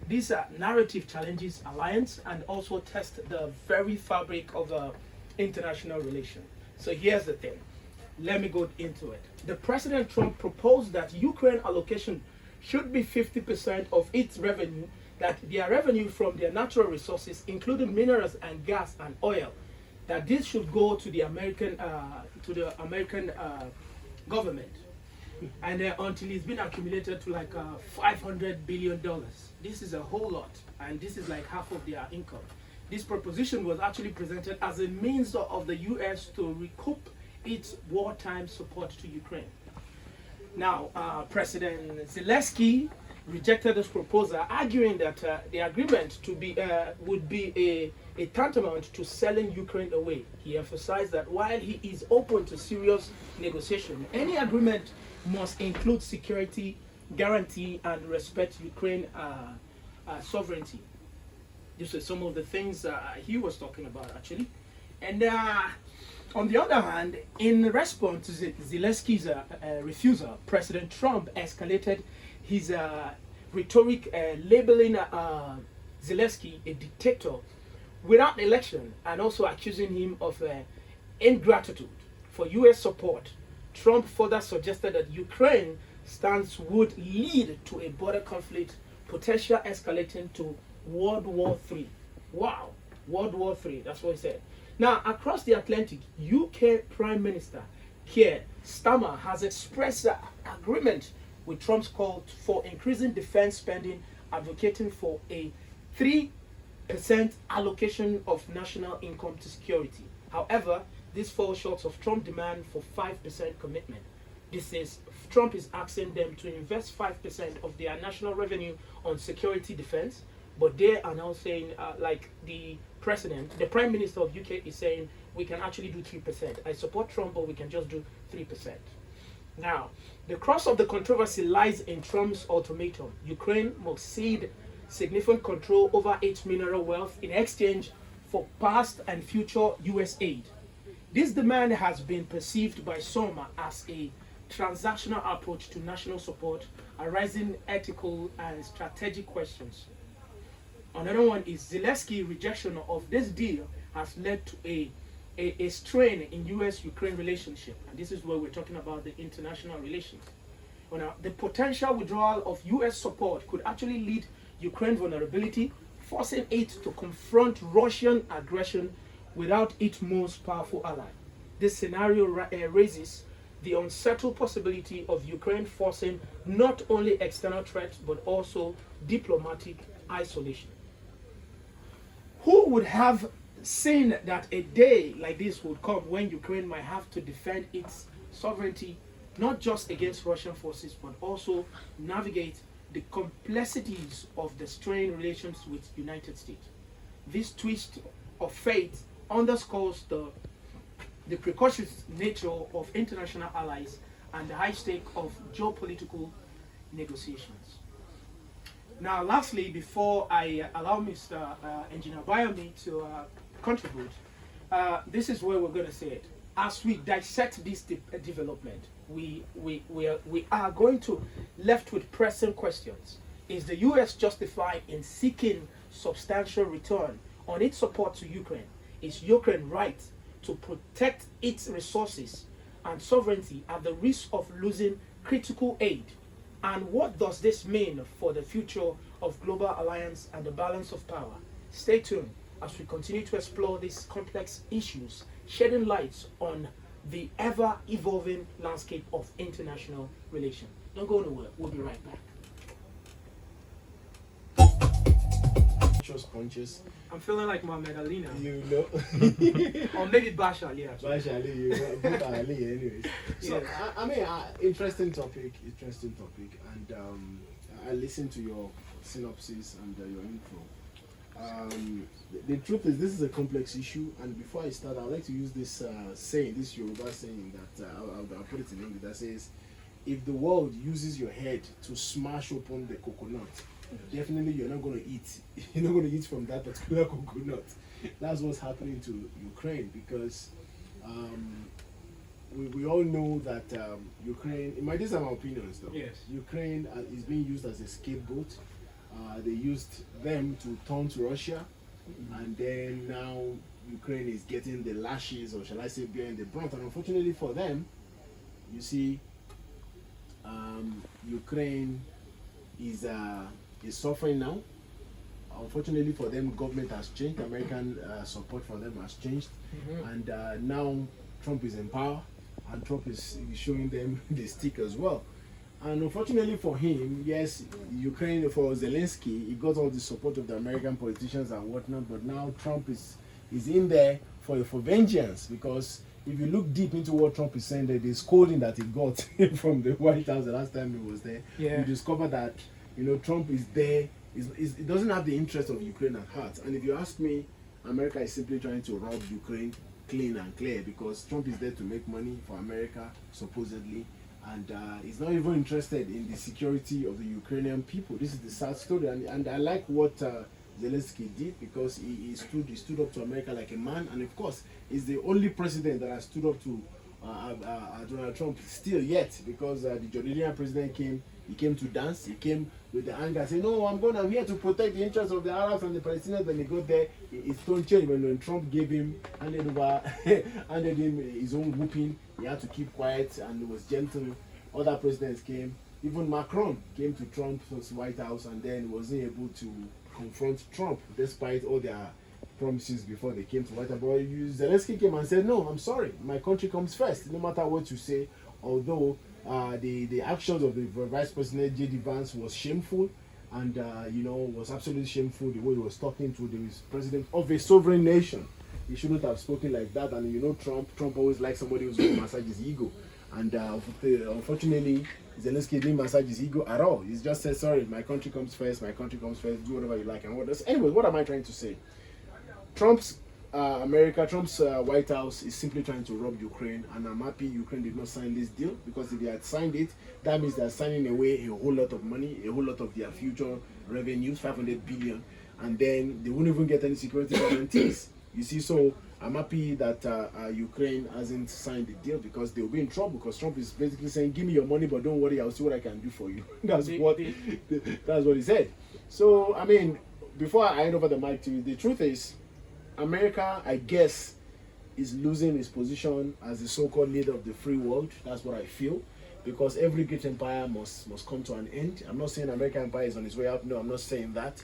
This narrative challenges alliance and also test the very fabric of international relation. So here's the thing. Let me go into it. The President Trump proposed that Ukraine allocation should be 50% of its revenue, that their revenue from their natural resources, including minerals and gas and oil, that this should go to the American government, and until it's been accumulated to like $500 billion. This is a whole lot, and this is like half of their income. This proposition was actually presented as a means of the U.S. to recoup its wartime support to Ukraine. Now, President Zelensky rejected this proposal, arguing that the agreement would be a tantamount to selling Ukraine away. He emphasized that while he is open to serious negotiation, any agreement must include security, guarantee, and respect Ukraine sovereignty. These are some of the things he was talking about, actually. And on the other hand, in response to Zelensky's refusal, President Trump escalated his rhetoric, labeling Zelensky a dictator without election, and also accusing him of ingratitude for U.S. support. Trump further suggested that Ukraine stance would lead to a border conflict, potential escalating to World War III. Wow, World War III, that's what he said. Now, across the Atlantic, UK Prime Minister Keir Starmer has expressed agreement with Trump's call for increasing defense spending, advocating for a 3% allocation of national income to security. However, this falls short of Trump's demand for 5% commitment. This is, Trump is asking them to invest 5% of their national revenue on security defense, but they are now saying, like the president, the prime minister of UK is saying, we can actually do 3%. I support Trump, but we can just do 3%. Now, the crux of the controversy lies in Trump's ultimatum. Ukraine must cede significant control over its mineral wealth in exchange for past and future US aid. This demand has been perceived by some as a transactional approach to national support, arising ethical and strategic questions. Another one is Zelensky's rejection of this deal has led to a strain in US-Ukraine relationship. And this is where we're talking about the international relations. Well, now, the potential withdrawal of US support could actually lead Ukraine vulnerability, forcing it to confront Russian aggression without its most powerful ally. This scenario raises the unsettled possibility of Ukraine facing not only external threats but also diplomatic isolation. Who would have seen that a day like this would come when Ukraine might have to defend its sovereignty not just against Russian forces but also navigate the complexities of the strained relations with the United States. This twist of fate underscores the precocious nature of international allies and the high stake of geopolitical negotiations. Now, lastly, before I allow Mr. Engineer Bayomi to contribute, this is where we're going to say it. As we dissect this development, we are going to left with pressing questions. Is the U.S. justified in seeking substantial return on its support to Ukraine? Is Ukraine right to protect its resources and sovereignty at the risk of losing critical aid? And what does this mean for the future of global alliance and the balance of power? Stay tuned as we continue to explore these complex issues, shedding light on the ever-evolving landscape of international relations. Don't go nowhere. We'll be right back. Punches. I'm feeling like Mohamed Ali now. You know. Or maybe Bashar Ali, actually. Bashar Ali, you know. Both are Ali anyways. So, Yeah. I mean, interesting topic. And I listened to your synopsis and your intro. The truth is, this is a complex issue, and before I start, I'd like to use this saying, this Yoruba saying that I'll put it in English, that says, if the world uses your head to smash open the coconut, definitely you're not going to eat. You're not going to eat from that particular coconut. That's what's happening to Ukraine, because we all know that Ukraine, these are my opinions though. Yes. Ukraine is being used as a scapegoat they used them to turn to Russia, and then now Ukraine is getting the lashes, or shall I say, bearing the brunt. And unfortunately for them, you see, Ukraine is suffering now. Unfortunately for them, government has changed. American support for them has changed, and now Trump is in power, and Trump is showing them the stick as well. And unfortunately for him, yes, Ukraine, for Zelensky, he got all the support of the American politicians and whatnot, but now Trump is in there for vengeance, because if you look deep into what Trump is saying, the scolding that he got from the White House the last time he was there, you discover that, you know, Trump is there. It doesn't have the interest of Ukraine at heart. And if you ask me, America is simply trying to rob Ukraine clean and clear, because Trump is there to make money for America, supposedly, and he's not even interested in the security of the Ukrainian people. This is the sad story, and I like what Zelensky did, because he stood up to America like a man, and of course, he's the only president that has stood up to Donald Trump still yet, because the Jordanian president came to dance. He came with the anger, saying, "No, I'm here to protect the interests of the Arabs and the Palestinians." Then he got there, his tone changed when Trump handed him his own whooping. He had to keep quiet and was gentle. Other presidents came. Even Macron came to Trump's White House and then wasn't able to confront Trump despite all their promises before they came to White House. But Zelensky came and said, "No, I'm sorry. My country comes first, no matter what you say." Although the actions of the Vice President J.D. Vance was shameful, and was absolutely shameful. The way he was talking to the president of a sovereign nation, he shouldn't have spoken like that. And Trump always likes somebody who's going to massage his ego, and unfortunately, Zelensky didn't massage his ego at all. He just said, "Sorry, my country comes first. My country comes first. Do whatever you like." And what else? Anyway, what am I trying to say? Trump's White House is simply trying to rob Ukraine, and I'm happy Ukraine did not sign this deal, because if they had signed it, that means they're signing away a whole lot of money, a whole lot of their future revenues, 500 billion, and then they won't even get any security guarantees. You see, so I'm happy that Ukraine hasn't signed the deal, because they'll be in trouble, because Trump is basically saying, "Give me your money, but don't worry, I'll see what I can do for you." That's what he said. So, I mean, before I hand over the mic to you, the truth is, America, I guess, is losing its position as the so-called leader of the free world. That's what I feel, because every great empire must come to an end. I'm not saying American empire is on its way out. No, I'm not saying that.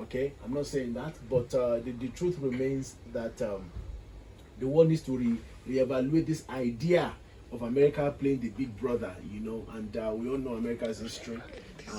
Okay, I'm not saying that. But the truth remains that the world needs to reevaluate this idea of America playing the big brother, and we all know America's history,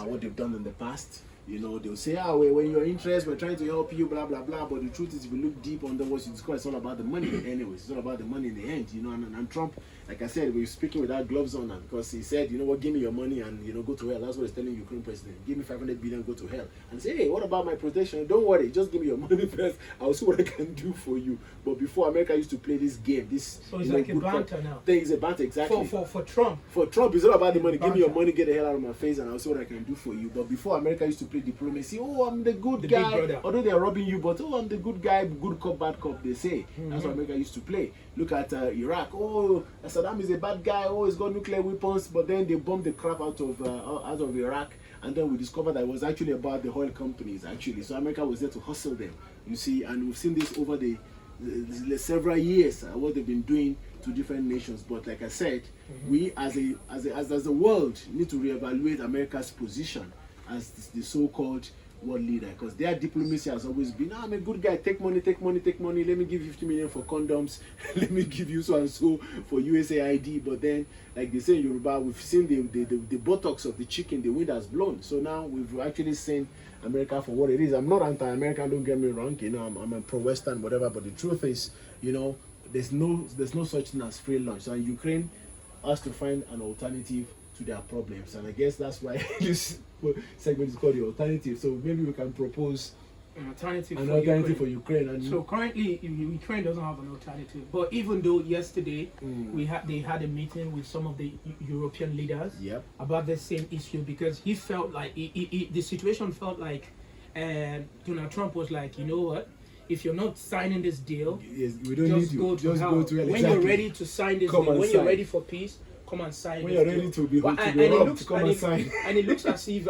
what they've done in the past. They'll say, when you're interested, we're trying to help you, blah, blah, blah. But the truth is, if you look deep under what you discover, it's all about the money. Anyways, it's all about the money in the end, And Trump, like I said, we were speaking without gloves on, because he said, "You know what, give me your money and, go to hell." That's what he's telling Ukraine president. "Give me 500 billion, go to hell." And say, "Hey, what about my protection? Don't worry, just give me your money first. I'll see what I can do for you." But before, America used to play this game. So it's like a banter now. It's a banter, exactly. For Trump. For Trump, it's all about the money. Give me your money, get the hell out of my face, and I'll see what I can do for you. But before, America used to play diplomacy. "Oh, I'm the good guy." Although they are robbing you, but I'm the good guy, good cop, bad cop, they say. That's what America used to play. Look at Iraq. "Oh, Saddam is a bad guy. Oh, he's got nuclear weapons." But then they bombed the crap out of Iraq, and then we discovered that it was actually about the oil companies, actually. So America was there to hustle them, you see. And we've seen this over the several years, what they've been doing to different nations. But like I said, we as a world need to reevaluate America's position as the so-called world leader, because their diplomacy has always been, "I'm a good guy, take money, take money, take money. Let me give you 50 million for condoms. Let me give you so and so for USAID." But then, like they say in Yoruba, we've seen the buttocks of the chicken, the wind has blown. So now we've actually seen America for what it is. I'm not anti-American, don't get me wrong. I'm a pro-Western, whatever. But the truth is, there's no such thing as free lunch. And Ukraine has to find an alternative to their problems, and I guess that's why this segment is called The Alternative. So maybe we can propose an alternative for Ukraine. And so currently, Ukraine doesn't have an alternative. But even though yesterday they had a meeting with some of the European leaders about the same issue, because he felt like the situation felt like Donald Trump was like, "You know what? If you're not signing this deal, we don't need you. Just go to hell. When you're ready to sign this deal, when you're ready for peace, come and sign." When you're ready to be come and sign. And it looks as if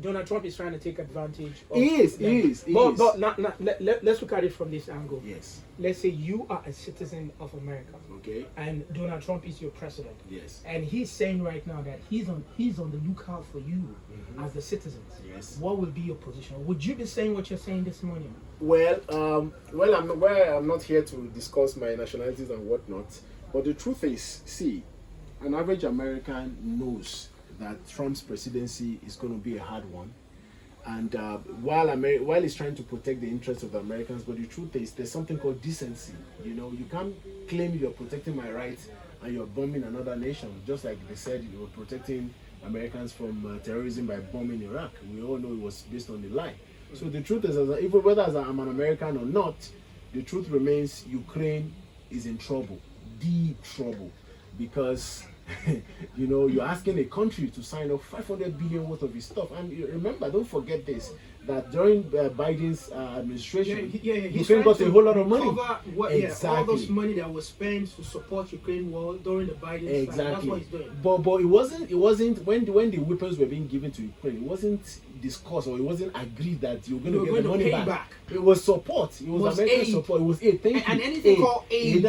Donald Trump is trying to take advantage of He is. But let's look at it from this angle. Yes. Let's say you are a citizen of America. Okay. And Donald Trump is your president. Yes. And he's saying right now that he's on the lookout for you as the citizens. Yes. What would be your position? Would you be saying what you're saying this morning? Well, I'm not here to discuss my nationalities and whatnot. But the truth is, see, an average American knows that Trump's presidency is going to be a hard one. And while he's trying to protect the interests of the Americans, but the truth is, there's something called decency. You know, you can't claim you're protecting my rights and you're bombing another nation, just like they said you were protecting Americans from terrorism by bombing Iraq. We all know it was based on a lie. So the truth is, even whether I'm an American or not, the truth remains Ukraine is in trouble, deep trouble, because you know, you're asking a country to sign off 500 billion worth of his stuff. And remember, don't forget this, that during Biden's administration, Ukraine got a whole lot of money. All those money that was spent to support Ukraine war during the Biden time. That's what he's doing. But it wasn't when the weapons were being given to Ukraine, it wasn't discussed or it wasn't agreed that you're going to get the money back. It was support. It was American aid. support. It was aid. And anything called aid